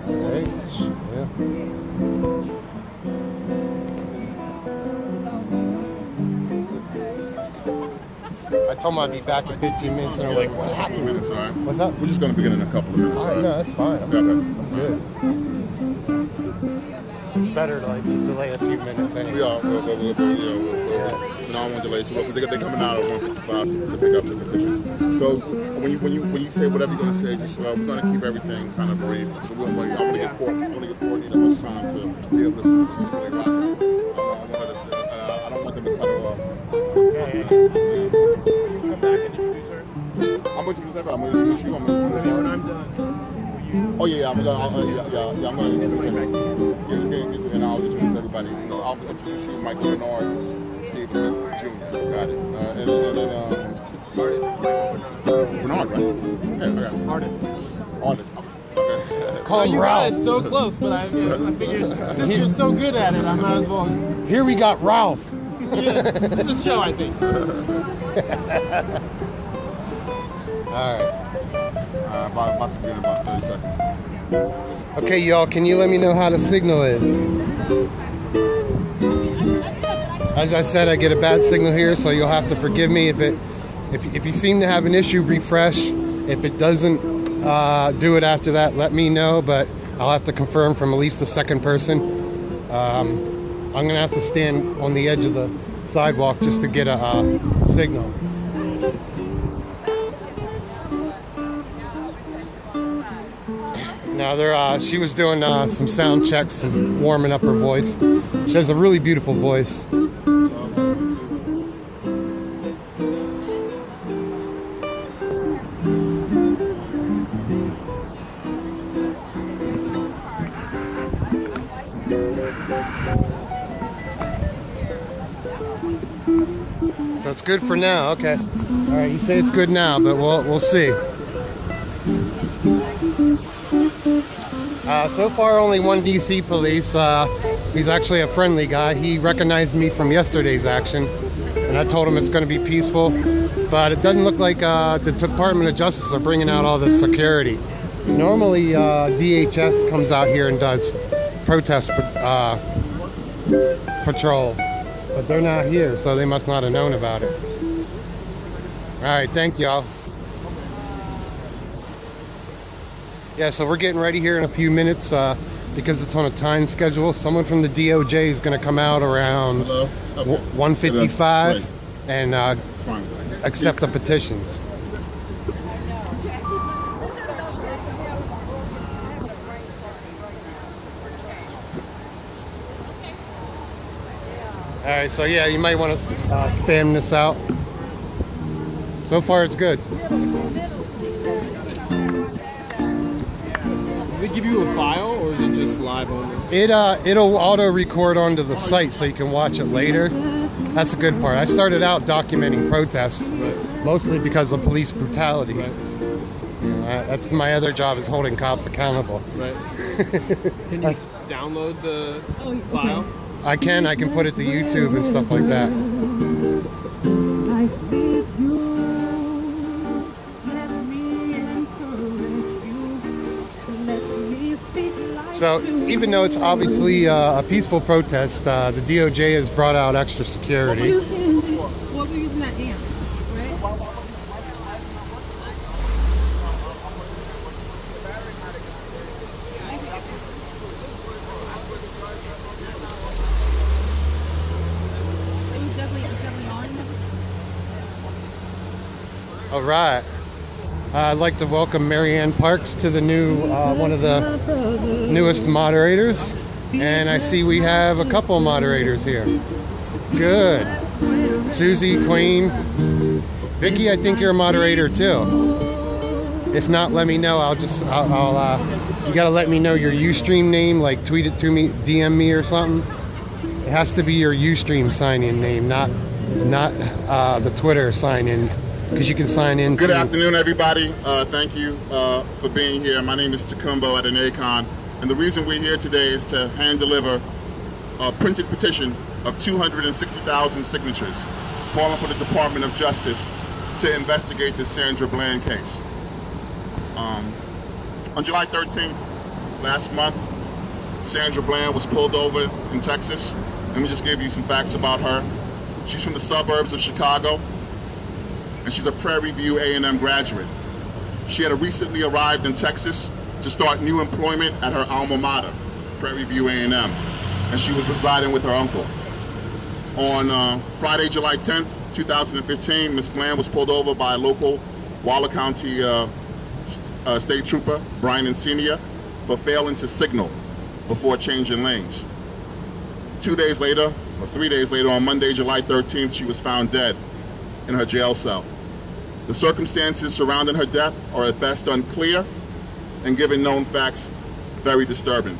Right. Yeah. I told them I'd be back in 15 minutes, and they're like, "What happened?" Minutes, all right. What's up? We're just going to begin in a couple of minutes. All right, no, that's fine. I'm good. It's better to like delay a few minutes anyway. We are. We'll, I don't want to delay too much. They're coming out at 1:55 to pick up the petitions. So when you say whatever you're going to say, just we're going to keep everything kind of brief. So I'm going to give Courtney that much time to be able to really rock. I don't want them to cut her off. I'm going to introduce everybody. I'm going to introduce you. I'm going to introduce her. When I'm done. Oh yeah, I'm gonna introduce everybody. And I'll introduce everybody. I'll introduce you, Michael Bernard, Stevenson Jr. Got it. Bernard, right? Yeah, Artist. Okay. Call him Ralph. Guys so close, but I figured since you're so good at it, I might as well. Here we got Ralph. Yeah, it's a show, I think. All right. About to be in about 30 seconds. Okay, y'all, can you let me know how the signal is? As I said, I get a bad signal here, so you'll have to forgive me if you seem to have an issue, refresh. If it doesn't do it after that, let me know, but I'll have to confirm from at least a second person. I'm gonna have to stand on the edge of the sidewalk just to get a signal. Now she was doing some sound checks and warming up her voice. She has a really beautiful voice. So it's good for now. Okay. All right. You say it's good now, but we'll see. So far, only one DC police. He's actually a friendly guy. He recognized me from yesterday's action, and I told him it's going to be peaceful. But it doesn't look like the Department of Justice are bringing out all the security. Normally, DHS comes out here and does protest patrol, but they're not here, so they must not have known about it. All right, thank y'all. Yeah, so we're getting ready here in a few minutes because it's on a time schedule. Someone from the DOJ is going to come out around 1:55 and accept the petitions. All right, so yeah, you might want to spam this out. So far, it's good. Does it give you a file, or is it just live only? It'll auto-record onto the site so you can watch it later. That's the good part. I started out documenting protests, mostly because of police brutality. Right. That's my other job, is holding cops accountable. Right. Can you download the file? I can put it to YouTube and stuff like that. So even though it's obviously a peaceful protest, the DOJ has brought out extra security. What were you using that amp, right? It was definitely on. All right. I'd like to welcome Marianne Parks to the new, one of the newest moderators. And I see we have a couple moderators here. Good. Susie, Queen. Vicky, I think you're a moderator too. If not, let me know. You gotta let me know your Ustream name, like tweet it to me, DM me or something. It has to be your Ustream sign-in name, not the Twitter sign-in. Because you can sign in. Good afternoon, everybody. Thank you for being here. My name is Tacumbo at an ACON, and the reason we're here today is to hand deliver a printed petition of 260,000 signatures calling for the Department of Justice to investigate the Sandra Bland case. On July 13th, Last month, Sandra Bland was pulled over in Texas. Let me just give you some facts about her. She's from the suburbs of Chicago, and she's a Prairie View A&M graduate. She had recently arrived in Texas to start new employment at her alma mater, Prairie View A&M, and she was residing with her uncle. On Friday, July 10th, 2015, Ms. Bland was pulled over by a local Waller County State Trooper, Brian Encina, for failing to signal before changing lanes. 2 days later, or 3 days later, on Monday, July 13th, she was found dead in her jail cell. The circumstances surrounding her death are at best unclear, and given known facts, very disturbing.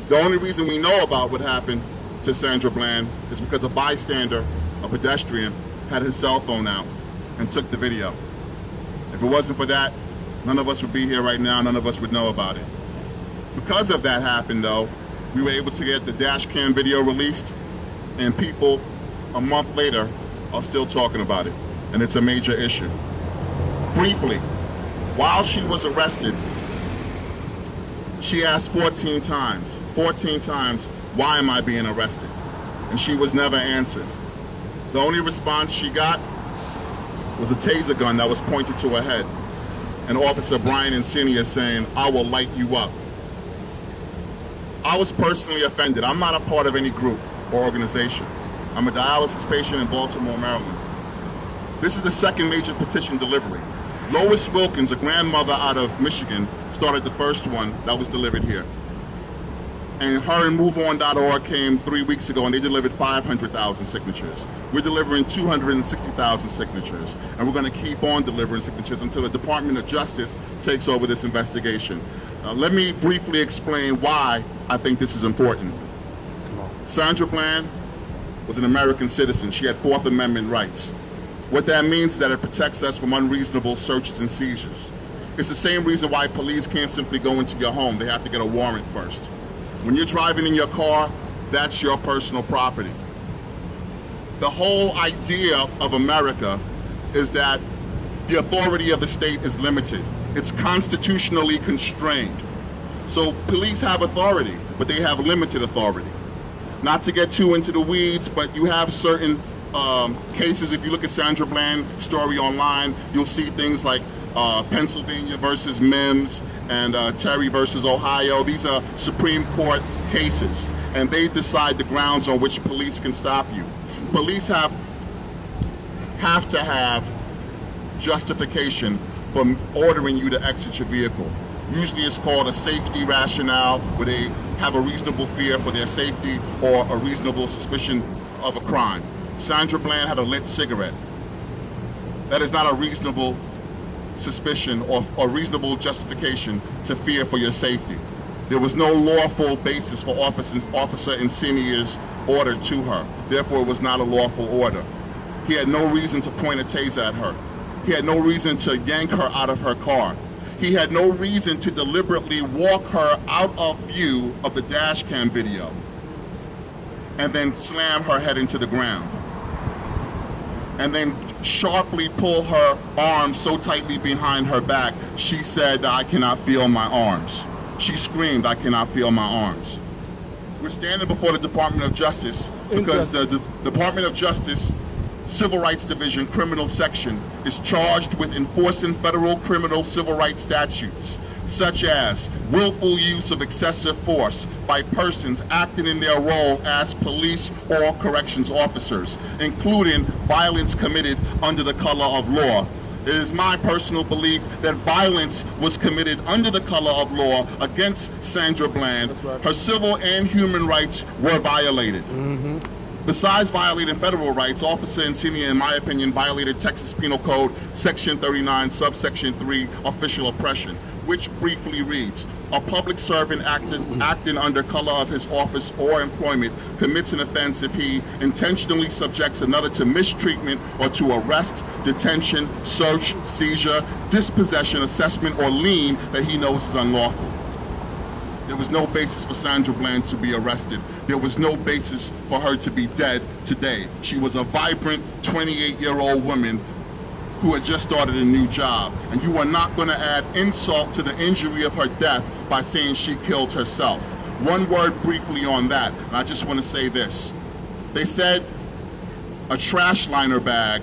The only reason we know about what happened to Sandra Bland is because a bystander, a pedestrian, had his cell phone out and took the video. If it wasn't for that, none of us would be here right now, none of us would know about it. Because of that happened though, we were able to get the dash cam video released, and people a month later are still talking about it, and it's a major issue. Briefly, while she was arrested, she asked 14 times, why am I being arrested? And she was never answered. The only response she got was a taser gun that was pointed to her head, and Officer Brian Encina saying, "I will light you up." I was personally offended. I'm not a part of any group or organization. I'm a dialysis patient in Baltimore, Maryland. This is the second major petition delivery. Lois Wilkins, a grandmother out of Michigan, started the first one that was delivered here. And her and MoveOn.org came 3 weeks ago, and they delivered 500,000 signatures. We're delivering 260,000 signatures, and we're going to keep on delivering signatures until the Department of Justice takes over this investigation. Let me briefly explain why I think this is important. Sandra Bland was an American citizen. She had Fourth Amendment rights. What that means is that it protects us from unreasonable searches and seizures. It's the same reason why police can't simply go into your home. They have to get a warrant first. When you're driving in your car, that's your personal property. The whole idea of America is that the authority of the state is limited. It's constitutionally constrained. So police have authority, but they have limited authority. Not to get too into the weeds, but you have certain cases. If you look at Sandra Bland's story online, you'll see things like Pennsylvania versus Mims and Terry versus Ohio. These are Supreme Court cases, and they decide the grounds on which police can stop you. Police have to have justification for ordering you to exit your vehicle. Usually it's called a safety rationale, where they have a reasonable fear for their safety or a reasonable suspicion of a crime. Sandra Bland had a lit cigarette. That is not a reasonable suspicion or reasonable justification to fear for your safety. There was no lawful basis for Officer Encinia's order to her. Therefore, it was not a lawful order. He had no reason to point a taser at her. He had no reason to yank her out of her car. He had no reason to deliberately walk her out of view of the dash cam video and then slam her head into the ground, and then sharply pull her arms so tightly behind her back, she said, "I cannot feel my arms." She screamed, "I cannot feel my arms." We're standing before the Department of Justice because the Department of Justice Civil Rights Division Criminal Section is charged with enforcing federal criminal civil rights statutes, such as willful use of excessive force by persons acting in their role as police or corrections officers, including violence committed under the color of law. It is my personal belief that violence was committed under the color of law against Sandra Bland. Her civil and human rights were violated. Besides violating federal rights, Officer Encina, in my opinion, violated Texas Penal Code Section 39, subsection 3, official oppression, which briefly reads, "A public servant acting under color of his office or employment commits an offense if he intentionally subjects another to mistreatment or to arrest, detention, search, seizure, dispossession, assessment, or lien that he knows is unlawful." There was no basis for Sandra Bland to be arrested. There was no basis for her to be dead today. She was a vibrant 28-year-old woman who had just started a new job. And you are not going to add insult to the injury of her death by saying she killed herself. One word briefly on that, and I just want to say this. They said a trash liner bag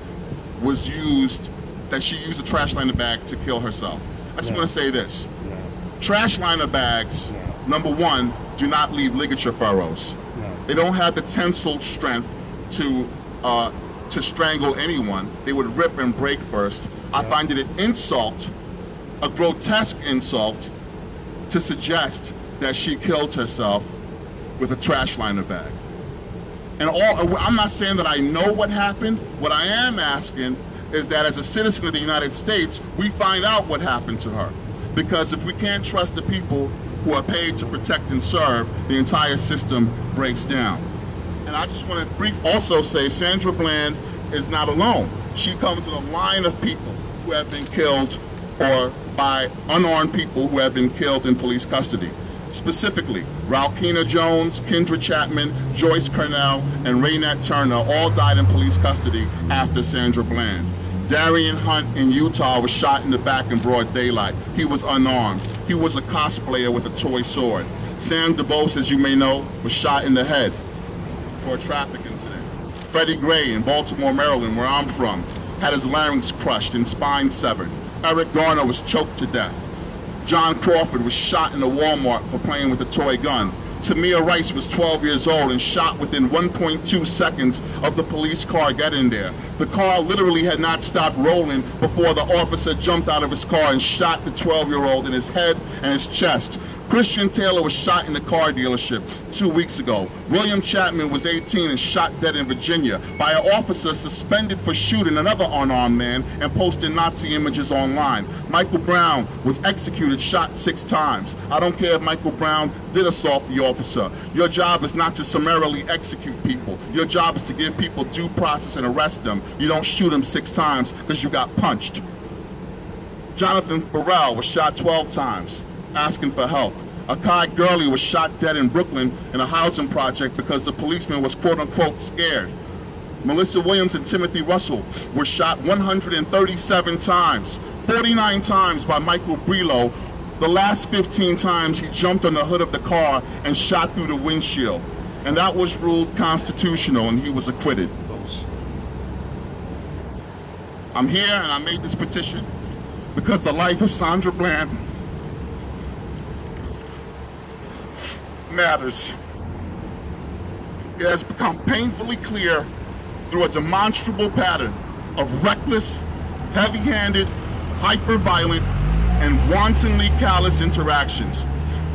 was used, that she used a trash liner bag to kill herself. I just want to say this. Trash liner bags, number one, do not leave ligature furrows. They don't have the tensile strength to strangle anyone. They would rip and break first. I find it an insult, a grotesque insult, to suggest that she killed herself with a trash liner bag. And I'm not saying that I know what happened. What I am asking is that as a citizen of the United States, we find out what happened to her. Because if we can't trust the people who are paid to protect and serve, the entire system breaks down. And I just want to also say Sandra Bland is not alone. She comes in a line of people who have been killed or by unarmed people who have been killed in police custody. Specifically, Ralkina Jones, Kendra Chapman, Joyce Cornell, and Raynette Turner all died in police custody after Sandra Bland. Darian Hunt in Utah was shot in the back in broad daylight. He was unarmed. He was a cosplayer with a toy sword. Sam DeBose, as you may know, was shot in the head for a traffic incident. Freddie Gray in Baltimore, Maryland, where I'm from, had his larynx crushed and spine severed. Eric Garner was choked to death. John Crawford was shot in a Walmart for playing with a toy gun. Tamir Rice was 12 years old and shot within 1.2 seconds of the police car getting there. The car literally had not stopped rolling before the officer jumped out of his car and shot the 12-year-old in his head and his chest. Christian Taylor was shot in the car dealership 2 weeks ago. William Chapman was 18 and shot dead in Virginia by an officer suspended for shooting another unarmed man and posting Nazi images online. Michael Brown was executed, shot 6 times. I don't care if Michael Brown did assault the officer. Your job is not to summarily execute people. Your job is to give people due process and arrest them. You don't shoot them 6 times because you got punched. Jonathan Farrell was shot 12 times, asking for help. Akai Gurley was shot dead in Brooklyn in a housing project because the policeman was quote-unquote scared. Melissa Williams and Timothy Russell were shot 137 times, 49 times by Michael Brelo. The last 15 times he jumped on the hood of the car and shot through the windshield. And that was ruled constitutional and he was acquitted. I'm here and I made this petition because the life of Sandra Bland matters. It has become painfully clear through a demonstrable pattern of reckless, heavy-handed, hyper-violent, and wantonly callous interactions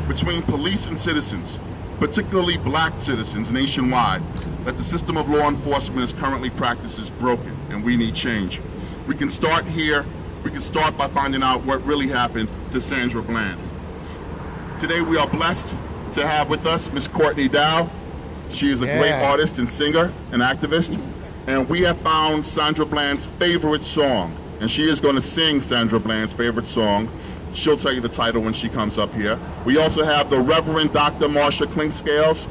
between police and citizens, particularly black citizens nationwide, that the system of law enforcement is currently practiced is broken, and we need change. We can start here. We can start by finding out what really happened to Sandra Bland. Today we are blessed to have with us Miss Courtney Dow. She is a great artist and singer and activist, and we have found Sandra Bland's favorite song, and she is going to sing Sandra Bland's favorite song. She'll tell you the title when she comes up here. We also have the Reverend Dr. Marsha Clinkscales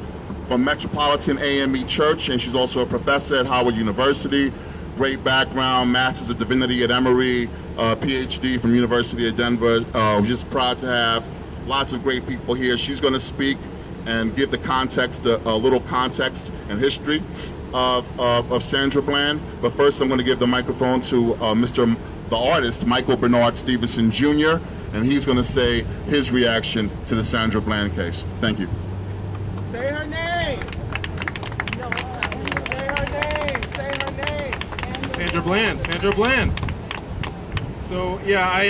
from Metropolitan AME Church, and she's also a professor at Howard University. Great background, Masters of Divinity at Emory, PhD from University of Denver. We're just proud to have lots of great people here. She's going to speak and give the context, a little context and history of Sandra Bland. But first, I'm going to give the microphone to the artist, Michael Bernard Stevenson Jr., and he's going to say his reaction to the Sandra Bland case. Thank you. Say her name. No, it's not. Say her name. Say her name. Sandra Bland. Sandra Bland. So yeah, I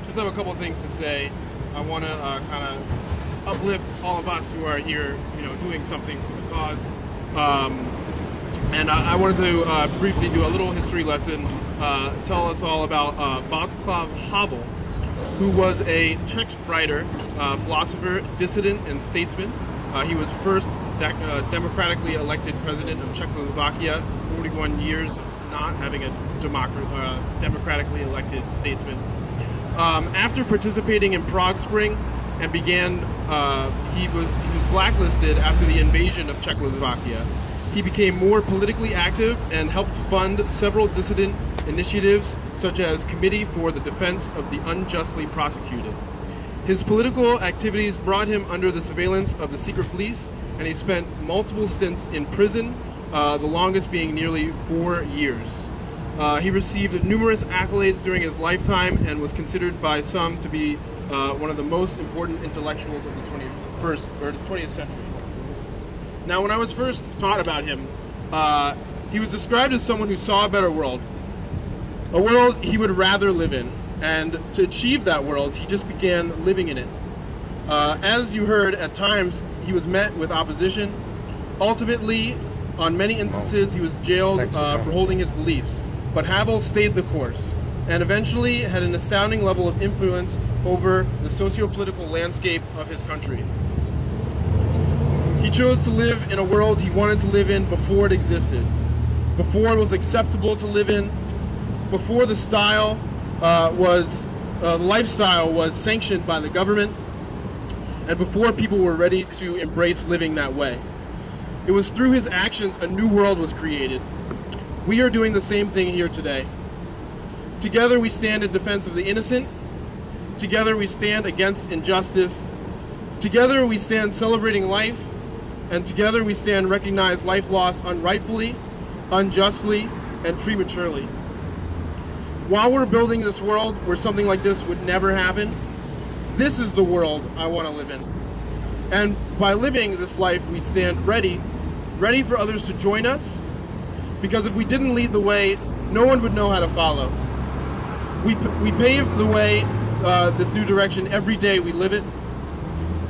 just have a couple of things to say. I want to kind of uplift all of us who are here, doing something for the cause. And I wanted to briefly do a little history lesson, tell us all about Václav Havel, who was a Czech writer, philosopher, dissident, and statesman. He was first democratically elected president of Czechoslovakia, 41 years not having a democratically elected statesman. After participating in Prague Spring and began, he was blacklisted after the invasion of Czechoslovakia. He became more politically active and helped fund several dissident initiatives, such as Committee for the Defense of the Unjustly Prosecuted. His political activities brought him under the surveillance of the secret police, and he spent multiple stints in prison, the longest being nearly 4 years. He received numerous accolades during his lifetime and was considered by some to be one of the most important intellectuals of the 20th century. Now, when I was first taught about him, he was described as someone who saw a better world, a world he would rather live in. And to achieve that world, he just began living in it. As you heard, at times he was met with opposition. Ultimately, on many instances, he was jailed for holding his beliefs. But Havel stayed the course and eventually had an astounding level of influence over the socio-political landscape of his country. He chose to live in a world he wanted to live in before it existed, before it was acceptable to live in, before the lifestyle was sanctioned by the government, and before people were ready to embrace living that way. It was through his actions a new world was created. We are doing the same thing here today. Together we stand in defense of the innocent. Together we stand against injustice. Together we stand celebrating life. And together we stand recognize life lost unrightfully, unjustly, and prematurely. While we're building this world where something like this would never happen, this is the world I want to live in. And by living this life, we stand ready for others to join us, because if we didn't lead the way, no one would know how to follow. We pave the way, this new direction every day we live it.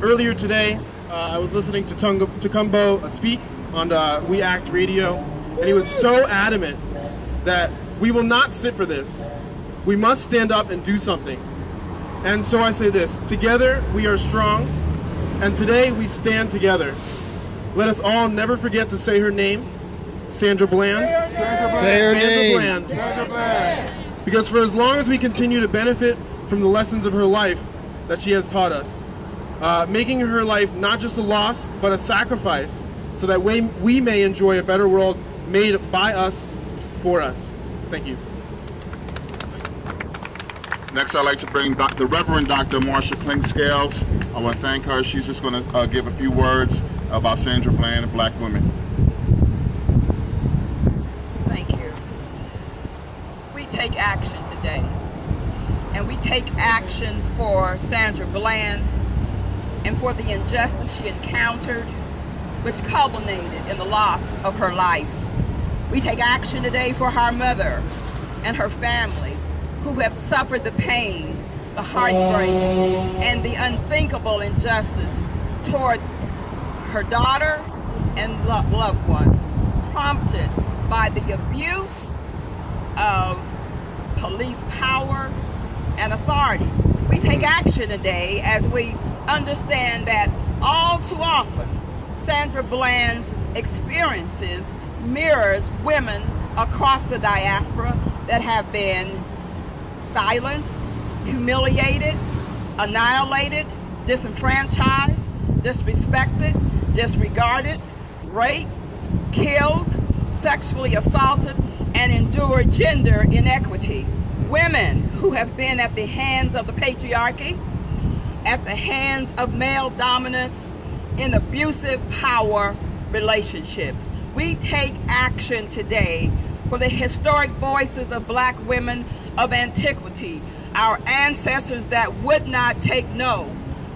Earlier today, I was listening to Tecumbo speak on We Act Radio, and he was so adamant that we will not sit for this. We must stand up and do something. And so I say this, together we are strong, and today we stand together. Let us all never forget to say her name, Sandra Bland. Say her name. Sandra Bland. Because for as long as we continue to benefit from the lessons of her life that she has taught us, making her life not just a loss, but a sacrifice, so that we may enjoy a better world made by us, for us. Thank you. Next, I'd like to bring the Reverend Dr. Marsha Clinkscales. I want to thank her. She's just going to give a few words about Sandra Bland and Black women. Thank you. We take action today, and we take action for Sandra Bland and for the injustice she encountered, which culminated in the loss of her life. We take action today for her mother and her family, who have suffered the pain, the heartbreak, and the unthinkable injustice toward her daughter and loved ones, prompted by the abuse of police power and authority. We take action today as we understand that all too often Sandra Bland's experiences mirrors women across the diaspora that have been silenced, humiliated, annihilated, disenfranchised, disrespected, disregarded, raped, killed, sexually assaulted, and endured gender inequity. Women who have been at the hands of the patriarchy, at the hands of male dominance in abusive power relationships. We take action today for the historic voices of Black women of antiquity, our ancestors that would not take no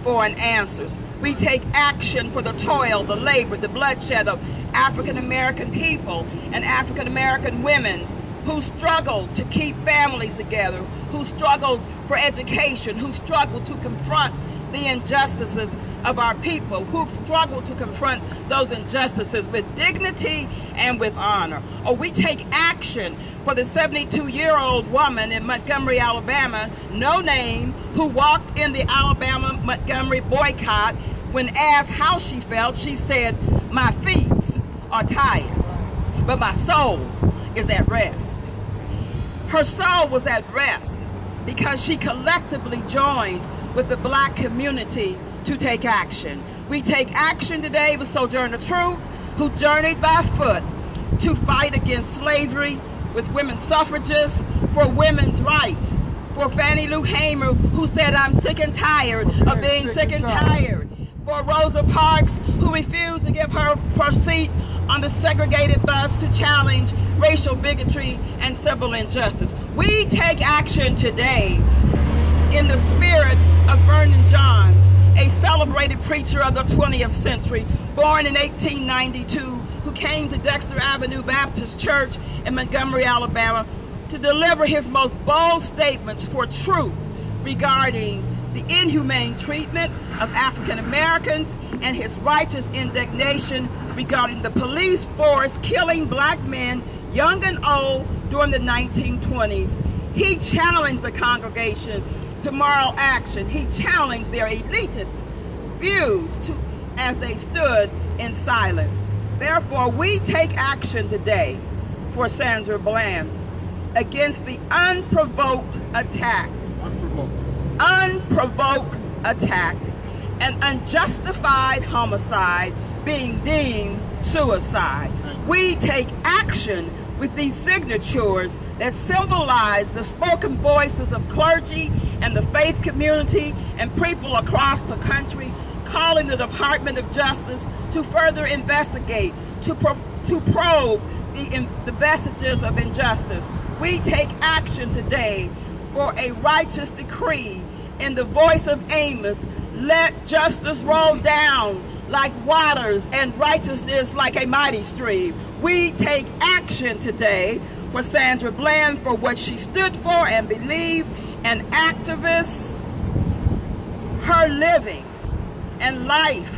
for an answer. We take action for the toil, the labor, the bloodshed of African American people and African American women who struggled to keep families together, who struggled for education, who struggled to confront the injustices of our people, who struggle to confront those injustices with dignity and with honor. Or we take action for the 72-year-old woman in Montgomery, Alabama, no name, who walked in the Alabama-Montgomery boycott. When asked how she felt, she said, "My feet are tired, but my soul is at rest." Her soul was at rest because she collectively joined with the Black community to take action. We take action today with Sojourner Truth, who journeyed by foot to fight against slavery, with women suffragists, for women's rights, For Fannie Lou Hamer, who said, I'm sick and tired of being sick and tired. For Rosa Parks, who refused to give her seat on the segregated bus to challenge racial bigotry and civil injustice. We take action today in the spirit of Vernon Johns, a celebrated preacher of the 20th century, born in 1892, who came to Dexter Avenue Baptist Church in Montgomery, Alabama, to deliver his most bold statements for truth regarding the inhumane treatment of African Americans and his righteous indignation regarding the police force killing black men, young and old, during the 1920s. He challenged the congregation to moral action. He challenged their elitist views as they stood in silence. Therefore, we take action today for Sandra Bland against the unprovoked attack. Unprovoked attack, an unjustified homicide being deemed suicide. We take action with these signatures that symbolize the spoken voices of clergy and the faith community and people across the country, calling the Department of Justice to further investigate, to probe the vestiges of injustice. We take action today for a righteous decree in the voice of Amos. Let justice roll down like waters and righteousness like a mighty stream. We take action today for Sandra Bland, for what she stood for and believed, an activist. Her living and life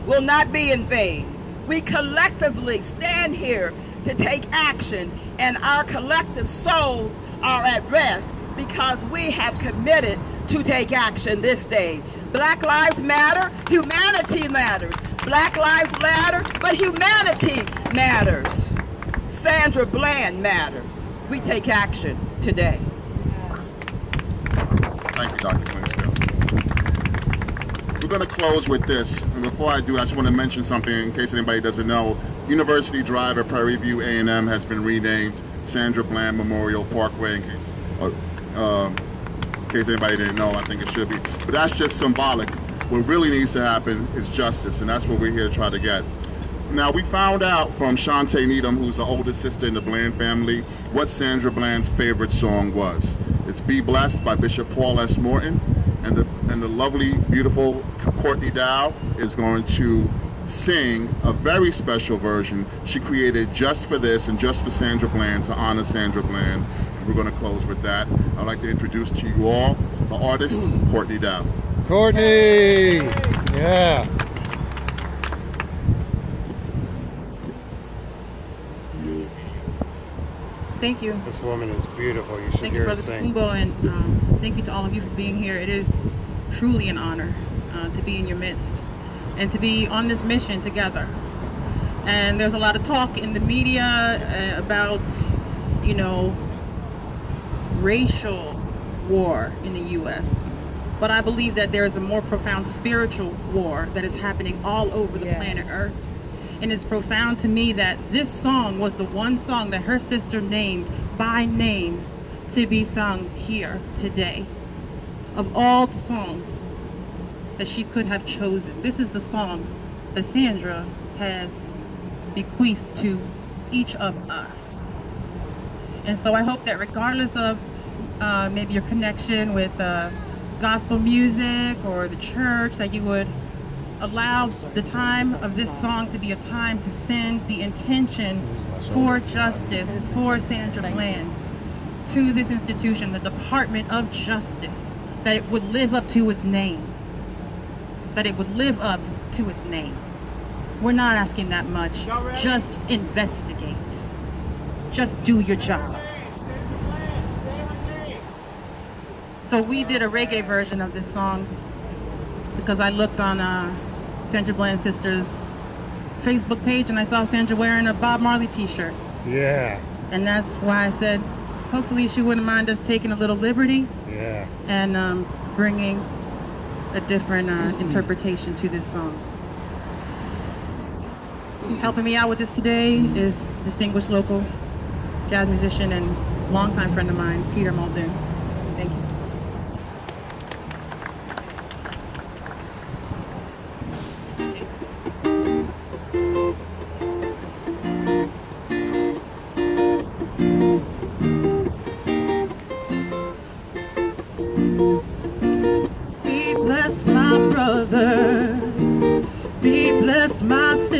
will not be in vain. We collectively stand here to take action, and our collective souls are at rest because we have committed to take action this day. Black lives matter, humanity matters. Black lives matter, but humanity matters. Sandra Bland matters. We take action today. Thank you, Dr. Clinsfield. We're going to close with this. And before I do, I just want to mention something in case anybody doesn't know. University Drive at Prairie View A&M has been renamed Sandra Bland Memorial Parkway. In case anybody didn't know, I think it should be. But that's just symbolic. What really needs to happen is justice, and that's what we're here to try to get. Now, we found out from Shantae Needham, who's the oldest sister in the Bland family, what Sandra Bland's favorite song was. It's Be Blessed by Bishop Paul S. Morton, and the lovely, beautiful Courtney Dow is going to sing a very special version she created just for this and just for Sandra Bland, to honor Sandra Bland. And we're going to close with that. I'd like to introduce to you all the artist, Courtney Dow. Courtney! Yeah. Thank you. This woman is beautiful. You should Thank you, hear her Brother sing. Kumbo, and thank you to all of you for being here. It is truly an honor to be in your midst and to be on this mission together. And there's a lot of talk in the media about, you know, racial war in the U.S. But I believe that there is a more profound spiritual war that is happening all over the planet Earth. And it's profound to me that this song was the one song that her sister named by name to be sung here today. Of all the songs that she could have chosen, this is the song that Sandra has bequeathed to each of us. And so I hope that regardless of maybe your connection with gospel music or the church, that you would allow the time of this song to be a time to send the intention for justice for Sandra Bland to this institution, the Department of Justice, that it would live up to its name. That it would live up to its name. We're not asking that much. Just investigate. Just do your job. So we did a reggae version of this song because I looked on Sandra Bland's sister's Facebook page and I saw Sandra wearing a Bob Marley t-shirt. Yeah. And that's why I said, hopefully she wouldn't mind us taking a little liberty. Yeah. And bringing a different interpretation to this song. Helping me out with this today is distinguished local jazz musician and longtime friend of mine, Peter Muldoon. Thank you.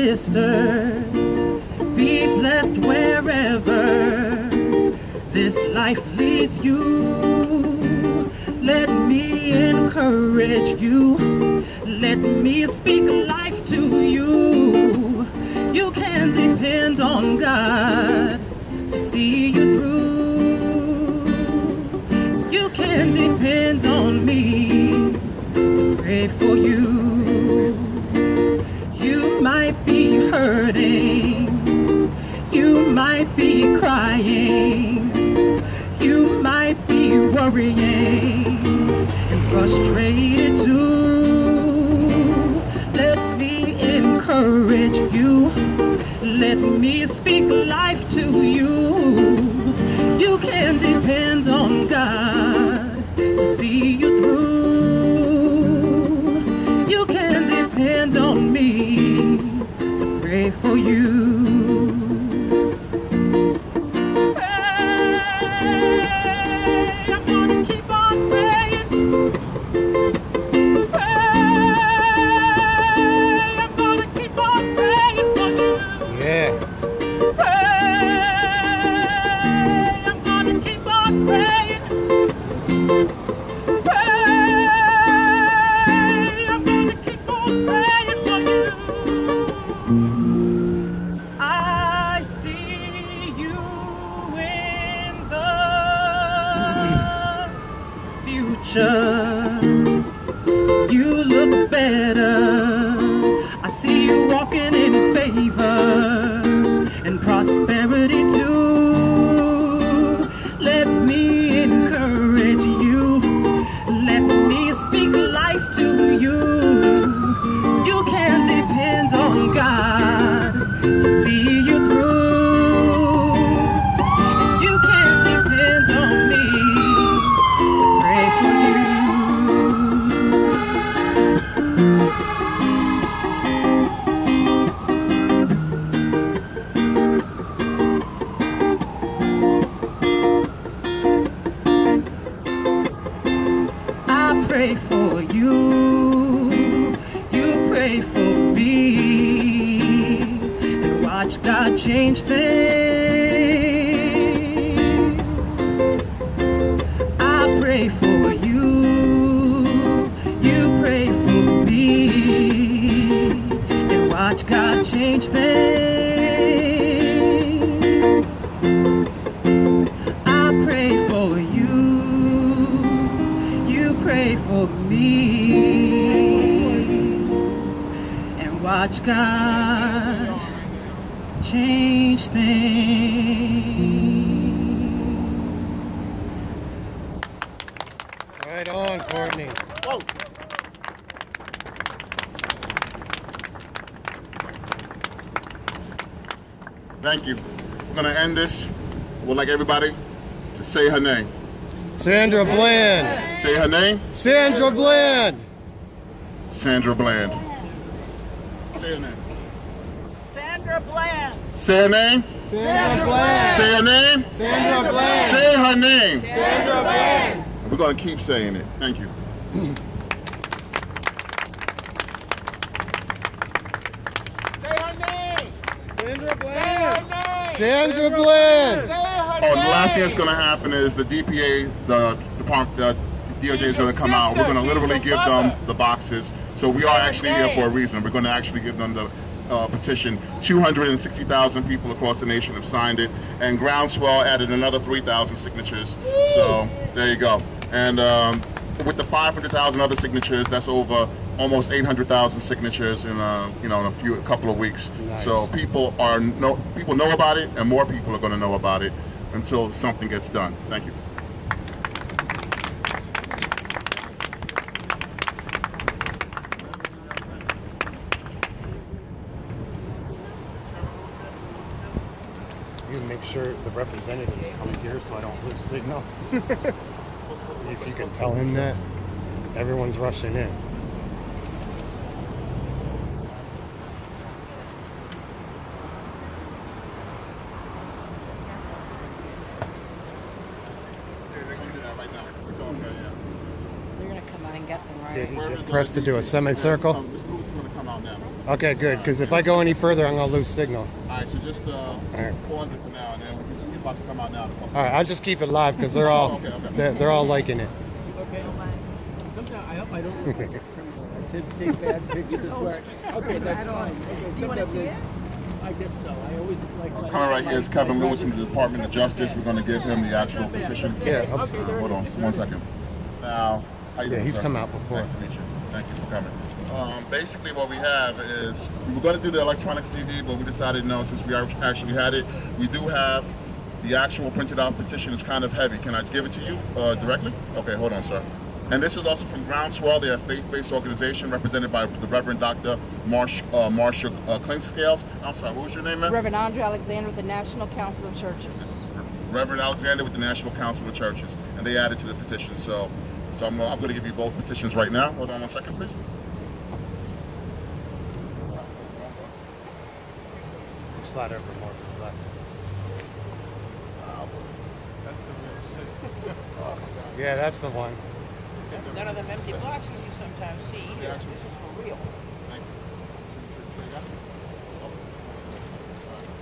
sister, be blessed wherever this life leads you. Let me encourage you. Let me speak life to you. You can depend on God to see you through. You can depend on me to pray for you. You might be hurting. You might be crying. You might be worrying and frustrated too. Let me encourage you. Let me speak life to you. You can depend on God to see you through. You can depend on me to pray for you. You look better. I see you walking in favor and prosperity too. Let me encourage you. Let me speak life to you. You can depend on God to see you through. You can depend on me to pray for you. Pray for you, you pray for me, and watch God change things. I pray for you, you pray for me, and watch God change things. I pray for you, pray for me, and watch God change things. Right on, Courtney. Whoa. Thank you. We're going to end this. I would like everybody to say her name. Sandra Bland. Say her name. Sandra Bland. Sandra Bland. Say her name. Sandra Bland. Say her name. Sandra Bland. Say her name. Sandra Bland. Say her name. Sandra Bland. We're going to keep saying it. Thank you. Say her name. Sandra Say her name. Sandra Bland. Say her Oh, and the name. last thing that's going to happen is the DPA, the DOJ is going to come out. We're going to literally give them the boxes. So we are actually here for a reason. We're going to actually give them the petition. 260,000 people across the nation have signed it, and Groundswell added another 3,000 signatures. So there you go. And with the 500,000 other signatures, that's over almost 800,000 signatures in a couple of weeks. Nice. So people know about it, and more people are going to know about it until something gets done. Thank you. You make sure the representatives come here so I don't lose signal. If you can tell him that, everyone's rushing in. They're gonna come out and get them, right? Press to do a semicircle. This is going to come out now. Okay, good. Because if I go any further, I'm gonna lose signal. All right, so just right. pause it for now, and then he's about to come out now. All right, I'll just keep it live because they're all they're all liking it. Okay. Sometimes I hope I don't look like a criminal. I tend to take bad pictures. Okay, that's fine. Okay, Do you want to see it? I guess so. I always like. Coming right here is Kevin Lewis from the Department of Justice. We're going to give him the actual petition. Yeah. Hold on 1 second. Now, how you doing, He's sir? come out before. Nice to meet you. Thank you for coming. Basically, what we have is we were going to do the electronic CD, but we decided no, since we actually had it, we do have the actual printed out petition. Is kind of heavy. Can I give it to you directly? Okay, hold on, sir. And this is also from Groundswell. They're a faith-based organization represented by the Reverend Dr. Marcia Clinkscales. I'm sorry, what was your name, man? Reverend Andre Alexander with the National Council of Churches. Reverend Alexander with the National Council of Churches. And they added to the petition. So I'm going to give you both petitions right now. Hold on 1 second, please. Slide over more to the left. Yeah, that's the one. None of them empty boxes you sometimes see. This is for real. Thank you.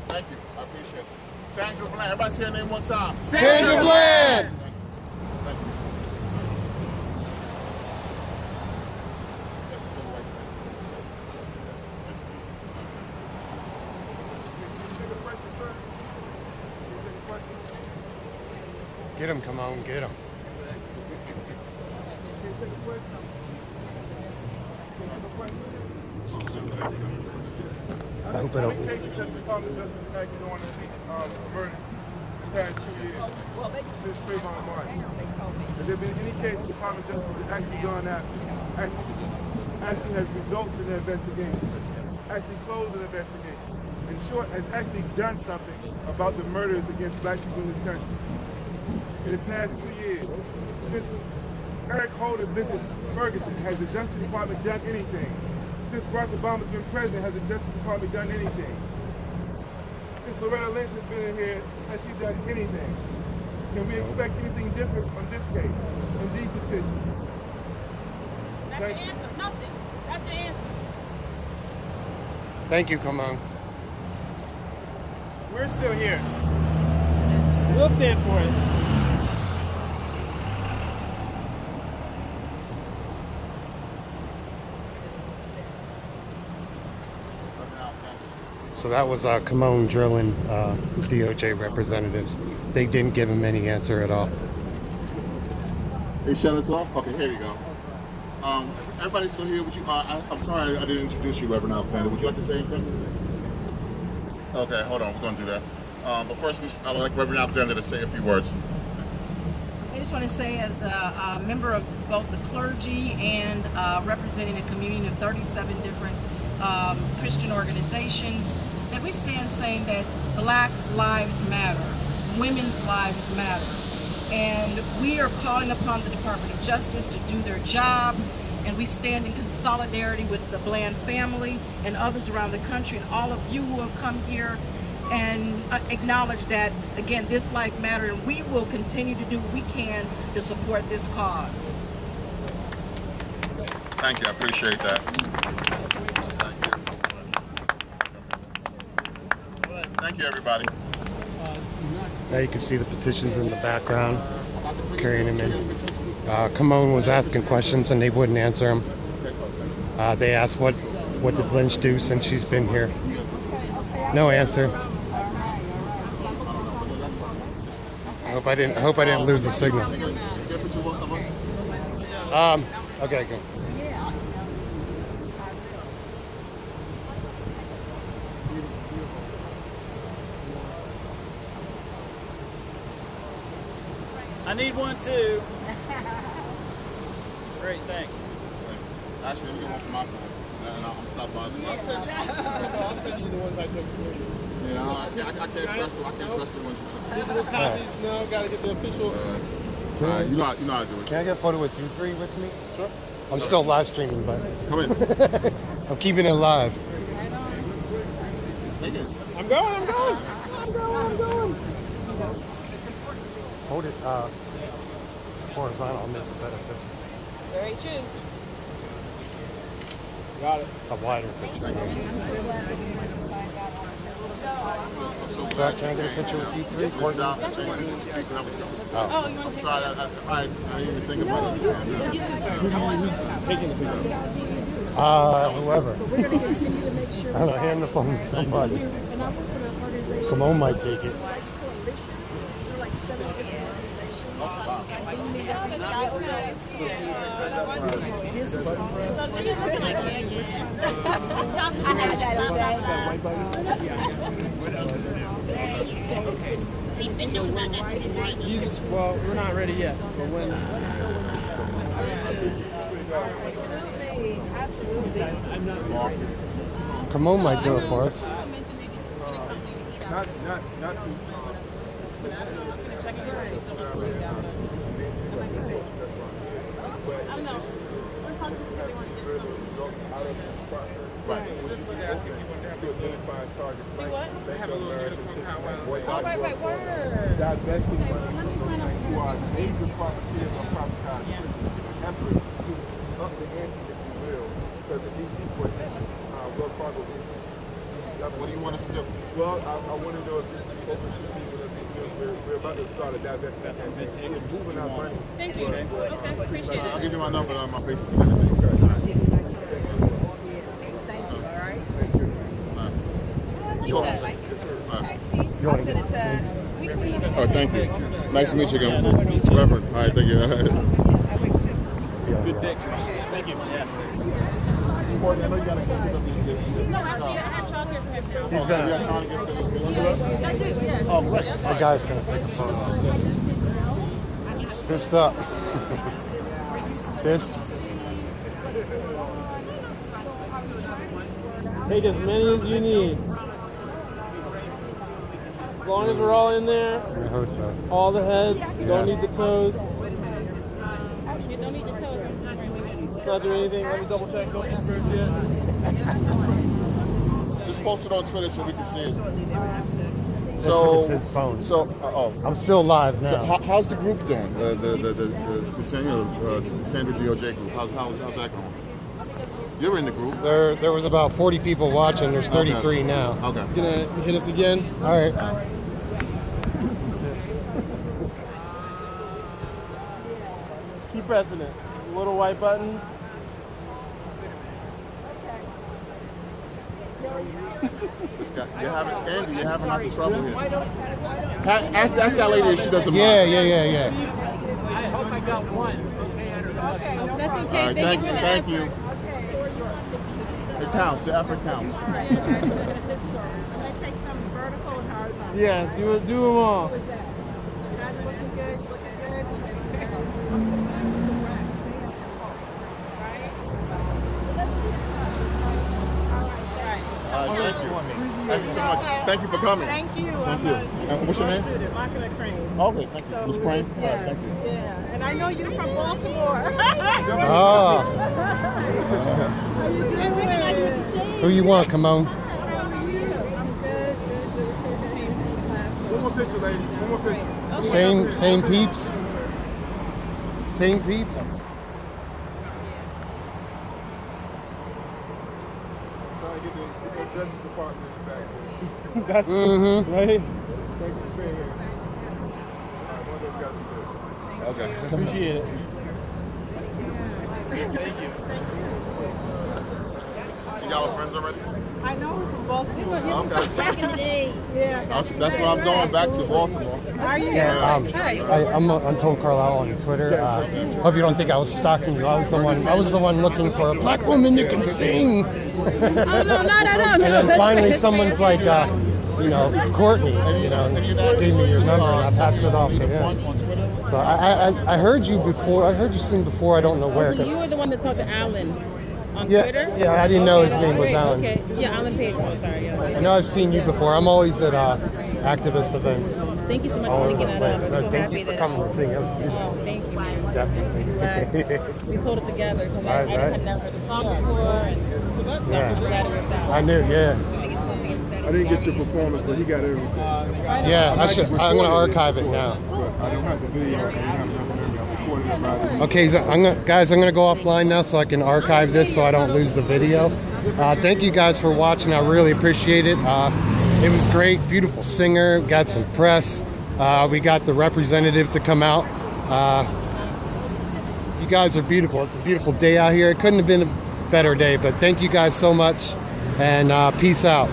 Thank you. I appreciate it. Sandra Bland. Everybody say her name one time. Sandra Bland! Thank you. Get him, come on, get him. I hope I don't. How many cases has the Department of Justice acted on these murders in the past 2 years since Trayvon Martin? Has there been any case the Department of Justice has actually gone after, actually has results in the investigation, actually closed an investigation, in short, has actually done something about the murders against black people in this country? In the past 2 years, since Eric Holder visited Ferguson, has the Justice Department done anything? Since Barack Obama's been president, has the Justice Department done anything? Since Loretta Lynch has been in here, has she done anything? Can we expect anything different on this case, on these petitions? That's your answer. Nothing. That's your answer. Thank you, come on. We're still here. We'll stand for it. So that was Kimon drilling DOJ representatives. They didn't give him any answer at all. They shut us off? Okay, here you go. Everybody's still here. Would you? I'm sorry I didn't introduce you, Reverend Alexander. Would you like to say anything? Okay, hold on. We're going to do that. But first, I'd like Reverend Alexander to say a few words. I just want to say, as a member of both the clergy and representing a community of 37 different Christian organizations, that we stand saying that Black lives matter, women's lives matter, and we are calling upon the Department of Justice to do their job, and we stand in solidarity with the Bland family and others around the country and all of you who have come here and acknowledge that, again, this life matters, and we will continue to do what we can to support this cause. Thank you. I appreciate that. Thank you, everybody. Now you can see the petitions in the background, carrying him in. Kimon was asking questions and they wouldn't answer him. They asked what did Lynch do since she's been here. No answer. I hope I didn't lose the signal. Okay, good. I need one too. Great, thanks. Actually, let me get one from my phone. And I'm stop bothering you. I'll send you the ones I took for you. Yeah, I can't trust them. I can't trust the ones you sent. Digital copies now, gotta get the official. You know how to do it. Can I get a photo with you three with me? Sure. I'm still live streaming, but Come in. I'm keeping it live. Take it. I'm going. Hold it horizontal makes a better picture. Very true. Got it. A wider picture. Thank you. So can I get a picture with you three? This is out. I'm speaking up with you. Oh. I'm sorry. I didn't even think about it. Taking the picture. Whoever. We're going to continue to make sure. I don't know, hand the phone to somebody. And I work with an organization. Simone might take it. It's coalition. So like 7 different organizations. And we meet every This is awesome. Well, we're not ready yet, but when... Simone might do it for us. Not too... Right. They're asking people to identify targets. Like, they have a little unicorn powwow. Divesting money from those who are major profiteers or privatized effort to up the ante, if you will. Because in DC, for instance, Wells Fargo is. What do you want us to do? Well, I want to know if there's open to people that say, we're about to start a divestment campaign. We're moving our money. Thank you. Okay, appreciate it. I'll give you my number on my Facebook and everything. You want to get Oh, thank you. Nice to meet you again. Reverend. All right, thank you. Good pictures. Thank you. Yes. Courtney, I know you got to get up these gifts. He's gonna. Oh, great. The guy's gonna take a photo. Fist up. Fist. Take as many as you need. As long as we're all in there, I hope so. all the heads, don't need the toes. You don't need the toes. Not do anything. Let me double check. Don't confirm yet. Just post it on Twitter so we can see it. It's his phone. I'm still live now. So how's the group doing? The Sandra DOJ group. How's that going? You're in the group. There was about 40 people watching. There's 33 now. Okay. You gonna hit us again? All right. Just keep pressing it. The little white button. This guy, Andy, you're having lots of trouble here. Ask that lady if she doesn't mind. Yeah. I hope I got one. Okay, I don't know. That's okay. All right, thank you. It counts. The effort counts. I'm going to take some vertical and horizontal. Yeah, do them all. What is that? You guys are looking good. All right, thank you. Thank you so much. Thank you for coming. Thank you. Thank you. What's your name? Student, Monica Crane. Okay, thank you. Miss Crane? Yeah, All right, thank you. yeah. And I know you're from Baltimore. Oh. How you doing? Who you want? Come on. I'm good. One more picture, ladies. One more picture. Same peeps. Same peeps. Trying to get the Justice Department back here. That's right. Thank you for being here. All right, one of those got to be good. Okay. Appreciate it. Thank you. You got our friends already? I know her from Baltimore. Okay. Back in the day. Yeah. That's where I'm going, back to Baltimore. Are you? I'm Untold Carlisle on Twitter. Hope you don't think I was stalking you. I was the one looking for a black woman that can sing. Oh, no, not at all. And then finally someone's like, Courtney, gave me your number and I passed it off to him. So I heard you before. I heard you sing before. I don't know where. So you were the one that talked to Alan on Yeah, Twitter? yeah. I didn't know his name was Alan. Okay, yeah, Alan Page. I'm sorry. Yeah. I know I've seen you before. I'm always at activist events. Thank you so much all for over linking the that up. place. I'm No, so thank happy you for that coming and singing. Oh, thank you, man. Definitely. We pulled it together because I Right. had never heard the song before, and so I'm glad it worked out. I knew, yeah. I didn't get your performance, but he got everything. Yeah, I'm going to archive it now. But I don't have the video. I don't have enough memory. Okay, so guys, I'm gonna go offline now so I can archive this so I don't lose the video. Thank you guys for watching. I really appreciate it. It was great, beautiful singer, got some press. We got the representative to come out. You guys are beautiful. It's a beautiful day out here. It couldn't have been a better day, but thank you guys so much, and peace out.